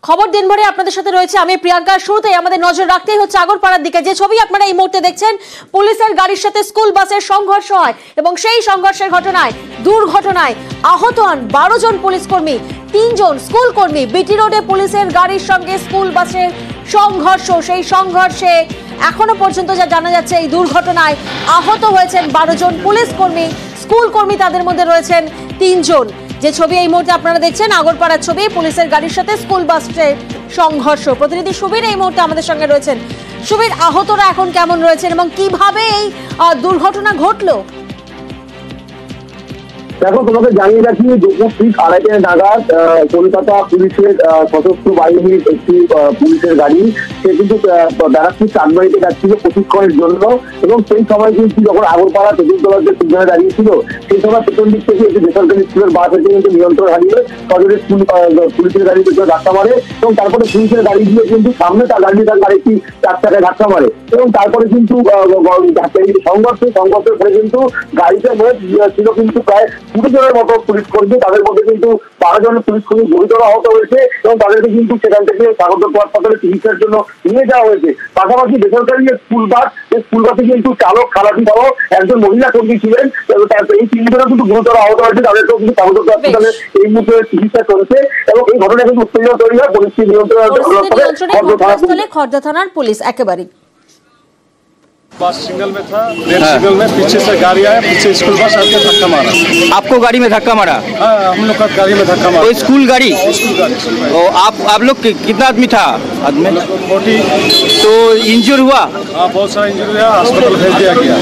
খবর দিনভরে আপনাদের সাথে রয়েছে আমি প্রিয়াঙ্কা। শুরুতেই আমাদের নজর রাখতেই হচ্ছে আগরপাড়ার দিকে, যে ছবি আপনারা এই মুহূর্তে দেখছেন। পুলিশের গাড়ির সাথে স্কুল বাসের সংঘর্ষ হয় এবং সেই সংঘর্ষের ঘটনায় দুর্ঘটনায় আহত হন 12 জন পুলিশ কর্মী, 3 জন স্কুল কর্মী। বিটি রোডে পুলিশের গাড়ির সঙ্গে স্কুল বাসের সংঘর্ষ, সেই সংঘর্ষে এখনো পর্যন্ত যা জানা যাচ্ছে এই দুর্ঘটনায় আহত হয়েছেন 12 জন পুলিশ কর্মী, স্কুল কর্মী তাদের মধ্যে রয়েছেন 3 জন। যে ছবি এই মুহূর্তে আপনারা দেখছেন আগরপাড়ার ছবি, পুলিশের গাড়ির সাথে স্কুল বাসের সংঘর্ষ। প্রতিনিধি সুবীর এই মুহূর্তে আমাদের সঙ্গে রয়েছেন। সুবীর, আহতরা এখন কেমন রয়েছেন এবং কিভাবে এই দুর্ঘটনা ঘটলো? দেখো, তোমাকে জানিয়ে রাখি, দুপুর ঠিক 2:30 নাগাদ কলকাতা পুলিশের সশস্ত্র বাহিনীর একটি পুলিশের গাড়ি, সে কিন্তু ব্যারাকপুর চাঁদবাড়িতে যাচ্ছিল প্রশিক্ষণের জন্য। এবং সেই সময় কিন্তু যখন আগরপাড়া তেঁতুলতলার যে সিগন্যালে দাঁড়িয়েছিল, সেই সময় পেছন দিক থেকে একটি বেসরকারি স্কুলের বাস এসে কিন্তু নিয়ন্ত্রণ হারিয়ে সদরের স্কুল পুলিশের গাড়িতে ধাক্কা মারে। এবং তারপরে পুলিশের গাড়ি দিয়ে কিন্তু সামনে তার গাড়ি তার আরেকটি 4 চাকায় ধাক্কা মারে। এবং তারপরে কিন্তু সংঘর্ষের পরে কিন্তু গাড়িতে ছিল কিন্তু প্রায় 20 জনের মতো পুলিশ কর্মী, তাদের মধ্যে কিন্তু 12 জন পুলিশ কর্মী গুরুতর আহত হয়েছে এবং তাদেরকে কিন্তু সেখান থেকে স্বাগতপুর হাসপাতালে চিকিৎসার জন্য নিয়ে যাওয়া হয়েছে। পাশাপাশি বেসরকারি স্কুল বাস, এই স্কুল বাসে কিন্তু চালক, খালাসি সহ একজন মহিলা কর্মী ছিলেন। এই 3 জনের কিন্তু গুরুতর আহত হয়েছে, তাদেরকেও কিন্তু স্বাগতপুর হাসপাতালে এই মুহূর্তে চিকিৎসা চলছে। এবং এই ঘটনায় কিন্তু উত্তেজনা তৈরি হয়, পরিস্থিতি নিয়ন্ত্রণে খড়দা থানার পুলিশ একেবারে। बस सिग्नल में था, रेड सिग्नल में पीछे से गाड़ी आया, पीछे स्कूल बस आके धक्का मारा। आपको गाड़ी में धक्का मारा? हाँ, हम लोग का गाड़ी में धक्का मारा। तो स्कूल गाड़ी? स्कूल गाड़ी। तो आप लोग कितना आदमी था? आदमी 40। तो इंजर हुआ? हाँ, बहुत सारा इंजर हुआ, अस्पताल भेज दिया गया।